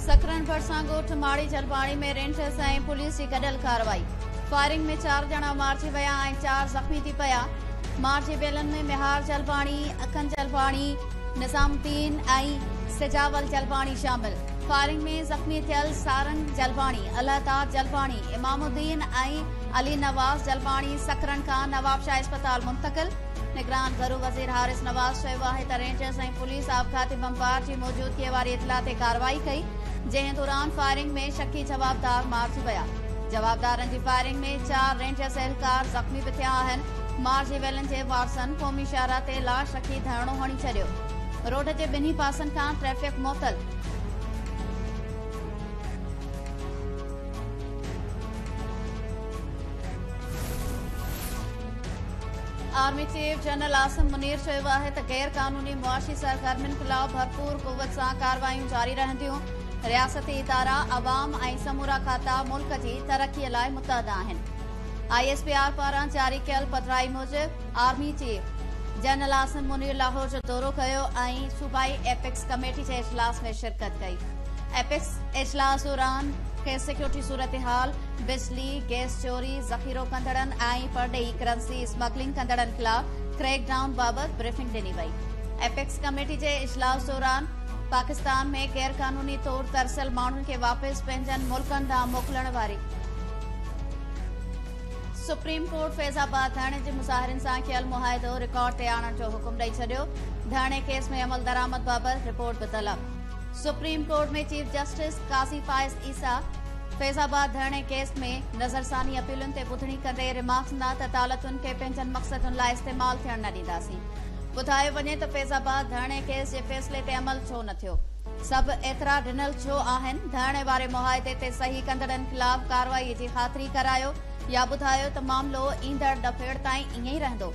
सकरन भरसा गोठ माड़ी जलपाणी में रेंजर्स ऐं पुलिस की गॾियल कार्रवाई। फायरिंग में 4 ॼणा मारिजी विया ऐं 4 ज़ख़्मी थी पिया। मारिजी बेलन में मिहार जलपाणी, अखन जलपाणी, निज़ामुद्दीन ऐं सिजावल जलपाणी शामिल। फायरिंग में ज़ख़्मी थियल सारंग जलपाणी, अलहताज जलपाणी, इमामुद्दीन ऐं अली नवाज़ जलपाणी सकरन खां नवाबशाह अस्पताल मुंतकिल। निगरान घरू वज़ीर हारिस नवाज़ चयो आहे त रेंजर्स ऐं पुलिस आपघाती बमबार जी मौजूदगी वारी इतला ते कार्रवाई कई, जंहिं दौरान फायरिंग में शकी जवाबदार मारिजी विया। जवाबदारनि जी फायरिंग में 4 रेंजर्स एहलकार ज़ख़्मी भी थिया आहिनि। मारिजी वियलनि जे वारसनि क़ौमी शाहरा ते लाशकी धरणो हणी छॾियो। रोड जे ॿिन्ही पासनि खां ट्रैफ़िक मुअतल। Army chief general Asim Munir चयो आहे त गैर कानूनी मुआशी सरगर्मियुनि खिलाफ़ भरपूर क़ुव्वत सां कार्रवायूं जारी रहंदियूं। रियासती इदारा, अवाम ऐं समूरा खाता मुल्क जी तरक़ीअ लाइ मुतहद आहिनि। ISPR पारां जारी कयल पधिराई मूजिबि army chief general Asim Munir Lahore जो दौरो कयो ऐं सूबाई एपेक्स कमेटी जे इजलास में शिरकत कई। एपेक्स इजलास दौरान सिक्योरिटी सूरतहाल, बिजली गैस चोरी, ज़ख़ीरो कंदड़नि ऐं परडेही करंसी स्मगलिंग कंदड़नि खिलाफ़ क्रैकडाउन बाबति ब्रीफिंग ॾिनी वई। एपेक्स कमेटी जे इजलास दौरान पाकिस्तान में गैर कानूनी तौर तरसियल माण्हुनि खे वापसि पंहिंजनि मुल्कनि ॾांहुं मोकिलण वारी सुप्रीम कोर्ट फैज़ाबाद धरणे जे मुज़ाहिरनि सां कयल मुआहिदो रिकॉर्ड ते आणण जो हुकुम ॾेई छॾियो। धरणे केस में अमल दरामद बाबति रिपोर्ट बि तलब। सुप्रीम कोर्ट में चीफ जस्टिस काज़ी फाइज़ ईसा फैज़ाबाद धरणे केस में नज़रसानी अपीलुनि ते ॿुधणी कंदे रिमार्क्स ॾिना त अदालतुनि खे पंहिंजनि मक़सदुनि लाइ इस्तेमाल थियण न ॾींदासीं। ॿुधायो वञे त फैज़ाबाद धरणे केस जे फ़ैसिले ते अमल छो न थियो, सभु एतिरा ॾिनल छो आहिनि। धरणे वारे मुआहिदे ते सही कंदड़नि खिलाफ़ कार्रवाई जी ख़ातिरी करायो या ॿुधायो त मामिलो ईंदड़ दफ़ेड़ ताईं ईअं ई रहंदो।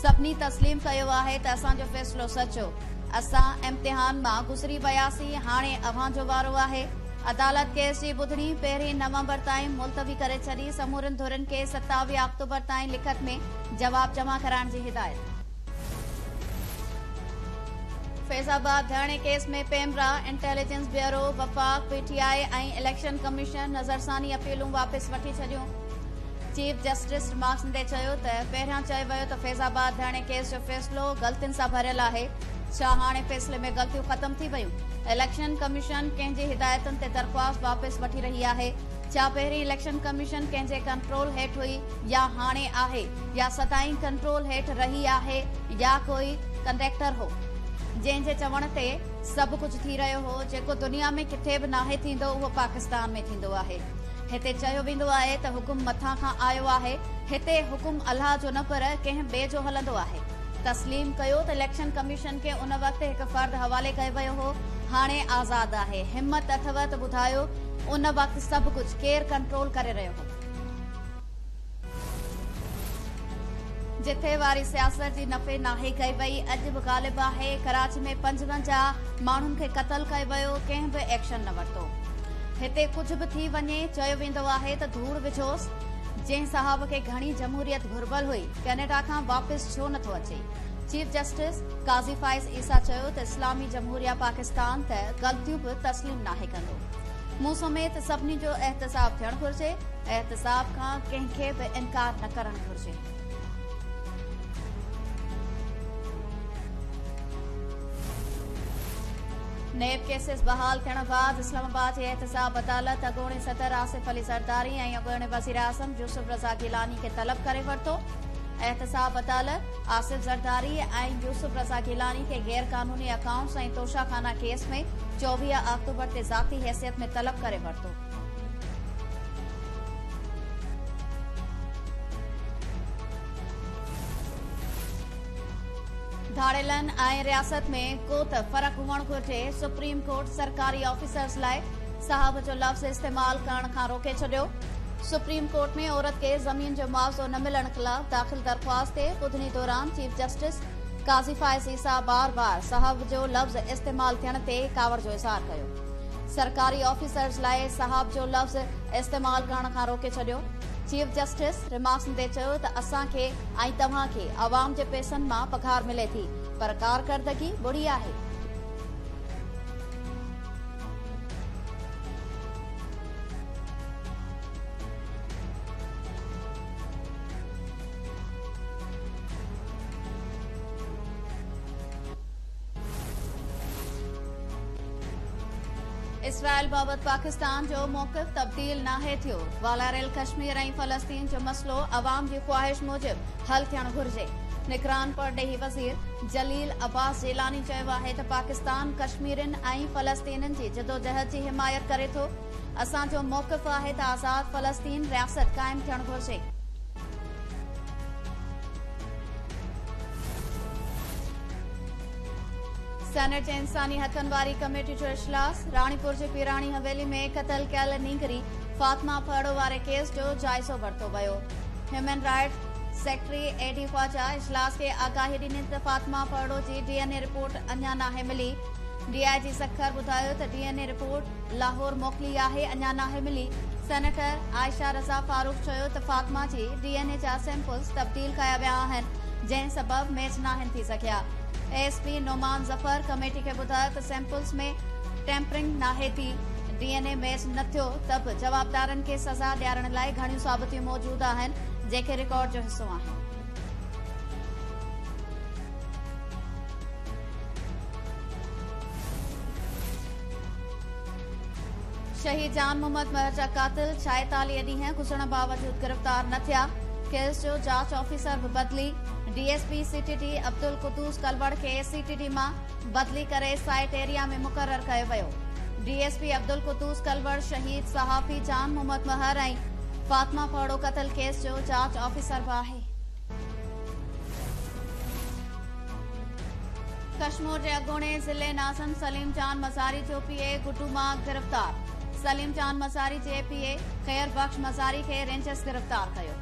सभिनी तस्लीम कयो आहे त असांजो फ़ैसिलो सचो। असां इम्तिहान मां गुज़री वियासीं, हाणे अव्हां जो वारो आहे। अदालत केस जी ॿुधणी 1 नवंबर ताईं मुलतवी करे छॾी। समूरनि धुरनि खे 27 अक्टूबर ताईं लिखत में जवाब जमा कराइण जी हिदायत। फैज़ाबाद धरणे केस में पेमरा, इंटेलिजेंस ब्यूरो, वफ़ाक़, PTI ऐं इलेक्शन कमीशन नज़रसानी अपीलूं वापसि वठी छॾियूं। चीफ जस्टिस रिमार्क्स ॾींदे चयो त पहिरियां चयो वियो त फैज़ाबाद धरणे केस जो फ़ैसिलो ग़लतियुनि सां भरियल आहे। छा हाणे फ़ैसिले में ग़लतियूं ख़तम थी वयूं? इलेक्शन कमीशन कंहिंजी हिदायतुनि ते दरख़्वास्त वापसि वठी रही आहे। छा पहिरीं इलेक्शन कमीशन कंहिंजे कंट्रोल हेठि हुई या हाणे आहे, या सदाईं कंट्रोल हेठि रही आहे, या कोई कंडक्टर हो जंहिंजे चवण ते सभु कुझु थी रहियो हो? जेको दुनिया में किथे बि नाहे थींदो, उहो पाकिस्तान में थींदो आहे। हिते चयो वेंदो आहे त हुकुम मथां खां आयो आहे। हिते हुकुम अल्लाह जो न पर कंहिं ॿिए जो हलंदो आहे। तस्लीम कयो त इलेक्शन कमीशन खे उन वक़्तु हिकु फर्द हवाले कयो वियो हो, हाणे आज़ाद आहे। हिम्मत अथव त ॿुधायो उन वक़्तु सभु कुझु केरु कंट्रोल करे रहियो हो? जिथे वारी सियासत जी नफ़े नाहे कई वई, अॼु बि ग़ालिब आहे। कराची में 55 माण्हुनि खे क़तल कयो वियो, कंहिं बि एक्शन न वरितो। हिते कुझु बि थी वञे चयो वेंदो आहे त धूड़ विझोसि। जंहिं साहब खे घणी जमहूरियत घुर्बल हुई, कैनेडा खां वापसि छो नथो अचे? चीफ जस्टिस काज़ी फाइज़ ईसा चयो त इस्लामी जमहूरिया पाकिस्तान त ग़लतियूं बि तस्लीम नाहे कंदो। मूं समेत सभिनी जो एहतसाब थियणु घुरिजे। एहतसाब खां कंहिंखे बि इनकार न करणु घुरिजे। नेब केसेस बहाल थियण बाद इस्लामाबाद जी एहतसाब अदालत अॻूणे सदर आसिफ अली ज़रदारी ऐं अॻूणे वज़ीर आज़म यूसुफ रज़ा गिलानी खे तलब करे वरितो। एहतसाब अदालत आसिफ ज़रदारी ऐं यूसुफ रज़ा गिलानी खे गैर कानूनी अकाउंट्स ऐं तोशाखाना केस में 24 अक्टूबर ते ज़ाती हैसियत में तलब करे वरितो। धाड़ेलनि ऐं रियासत में को त फ़र्क़ु हुअणु घुरिजे। सुप्रीम कोर्ट सरकारी ऑफिसर्स लाइ साहब जो लफ़्ज़ इस्तेमाल करण खां रोके छॾियो। सुप्रीम कोर्ट में औरत खे ज़मीन जो मुआवज़ो न मिलण ख़िलाफ़ दाख़िल दरख़्वास्त ते ॿुधणी दौरान चीफ जस्टिस काज़ी फाइज़ ईसा बार-बार साहब जो लफ़्ज़ इस्तेमाल थियण ते कावड़ जो इज़हार कयो। सरकारी ऑफिसर्स लाइ साहब जो लफ़्ज़ इस्तेमाल करण खां रोके छॾियो। चीफ जस्टिस रिमार्क्स ॾींदे चयो त असांखे ऐं तव्हांखे अवाम जे पैसनि मां पघार मिले थी, पर कारकर्दगी बुरी आहे। इसराइल बाबत पाकिस्तान जो मौक़िफ़ तब्दील नाहे थियो। वालारेल कश्मीर ऐं फ़लस्तीन जो मसलो अवाम जी ख़्वाहिश मूजिब हल थियणु घुरिजे। निगरान परॾेही वज़ीर जलील अब्बास जेलानी चयो आहे त पाकिस्तान कश्मीरियुनि ऐं फ़लस्तीनियुनि जी जदोजहद जी हिमायत करे थो। असांजो मौक़िफ़ आहे त आज़ाद फ़लस्तीन रियासत क़ाइमु थियणु घुरिजे। सेनेट जे इंसानी हक़नि वारी कमेटी जो इजलास। राणीपुर जी पीराणी हवेली में क़तल कयल नींगरी फातिमा फड़ो वारे केस जो जाइज़ो वरितो वियो। ह्यूमन राइट्स सेक्रेटरी एडी ख्वाजा इजलास खे आगाही ॾिनी त फातिमा फड़ो जी डीएनए रिपोर्ट अञा नाहे मिली। डीआईजी सखर ॿुधायो त डीएनए रिपोर्ट लाहौर मोकिली आहे, अञा नाहे मिली। सेनेटर आयशा रज़ा फारूक चयो त फातिमा जी डीएनए जा सैंपल्स तब्दील कया विया आहिनि, जंहिं सबब मैच नाहिनि थी सघिया। एएसपी नोमान ज़फर कमेटी खे ॿुधायो त सैंपल्स में टेम्परिंग नाहे थी। डीएनए मैच न थियो त बि जवाबदारनि खे सज़ा ॾियारण लाइ घणियूं साबितियूं मौजूदु आहिनि, जेके रिकॉर्ड जो हिसो आहिनि। शहीद जान मोहम्मद महर जा कातिल 46 ॾींहं गुज़रण बावजूद गिरफ़्तार न थिया। केस जो जांच ऑफिसर भी बदली। डीएसपी सीटीटी अब्दुल कुदूस कलवड़ के सीटीटी मां बदली करे साइट एरिया में मुक़रर कयो वियो। डीएसपी अब्दुल कुदूस कलवड़ शहीद सहाफ़ी जान मोहम्मद महर ऐं फातिमा फड़ो क़तल केस जो जांच ऑफिसर भी आहे। कश्मीर के अगोणे ज़िले नाज़म सलीम जान मज़ारी जो पीए गुड्डू मां गिरफ़्तार। सलीम जान मज़ारी जे पीए ख़ैर बख्श मज़ारी के रेंजर्स गिरफ़्तार कयो।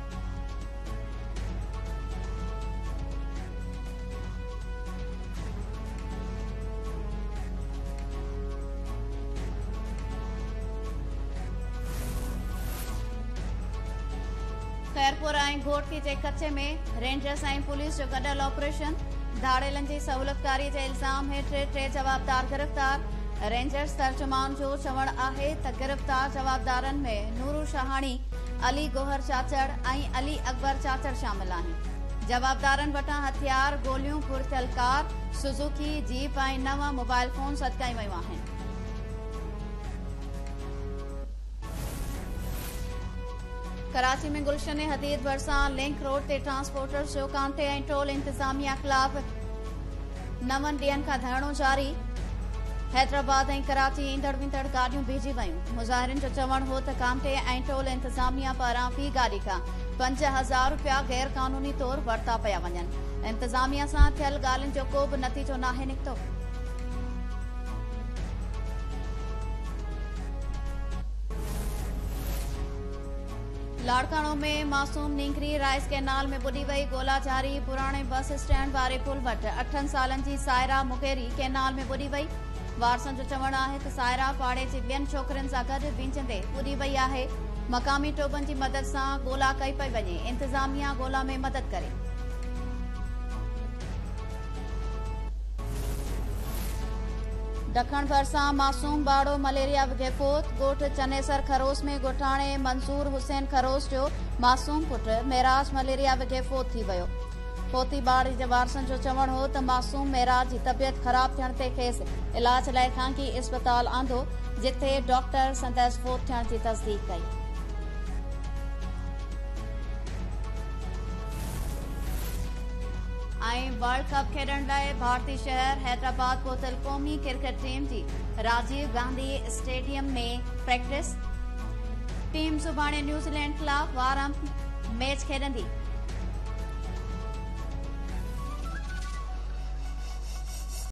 खैरपुर ऐं घोटकी जे कचे में रेंजर्स ऐं पुलिस जो गॾियल ऑपरेशन। धाड़ेलनि जी सहूलियतकारी जे इल्ज़ाम हेठि 3 जवाबदार गिरफ़्तार। रेंजर्स तर्जुमान जो चवणु आहे त गिरफ़्तार जवाबदारनि में नूरू शहाणी, अली गोहर चाचड़ ऐं अली अकबर चाचड़ शामिल आहिनि। जवाबदारनि वटां हथियार, गोलियूं, पुरतल कार, सुजुकी जीप ऐं 9 मोबाइल फोन सदकायूं वयूं आहिनि। कराची में गुलशन हदीद भरिसां लिंक रोड ते ट्रांसपोर्टर्स जो कांटे ऐं टोल इंतजामिया ख़िलाफ़ 9 ॾींहनि खां धरणो जारी। हैदराबाद ऐं कराची ईंदड़ वेंदड़ गाॾियूं बीठी वयूं। मुज़ाहिरनि जो चवणु हो त कांटे ऐं टोल इंतजामिया पारां फी गाॾी खां 5000 रुपया गैर क़ानूनी तौर वरिता पिया वञनि। इंतजामिया सां थियल ॻाल्हियुनि जो को बि नतीजो नाहे निकितो। लाड़काणो में मासूम नींगरी राइस कैनाल में बुॾी वई, ॻोल्हा जारी। पुराणे बस स्टैंड वारे पुल वटि 8 सालनि जी सायरा मुगेरी कैनाल में बुॾी वई। वारसनि जो चवणु आहे त सायरा पाड़े जी ॿियनि छोकिरनि सां गॾु बीचंदे बुॾी वई आहे। मक़ामी टोबनि जी मदद सां ॻोल्हा कई पई वञे। इंतज़ामिया ॻोल्हा में मदद करे। ॾखण भरिसां मासूम बाड़ो मलेरिया विघे फोत। ॻोठ चनेसर खरोस में ॻोठाणे मंसूर हुसैन खरोस जो मासूम पुटु मेराज मलेरिया विघे फोत थी वियो। फोती ॿार जे वारसनि जो चवणु हो त मासूम मेराज जी तबियत ख़राब थियण ते खेसि इलाज लाइ खांकी इस्पताल आंदो, जिथे डॉक्टर संदसि फोत थियण जी तस्दीक कई। वर्ल्ड कप खेॾण लाइ भारतीय शहर हैदराबाद पहुतल क़ौमी क्रिकेट टीम जी राजीव गांधी स्टेडियम में प्रैक्टिस। टीम सुभाणे न्यूज़ीलैंड ख़िलाफ़ वारम मैच खेॾंदी।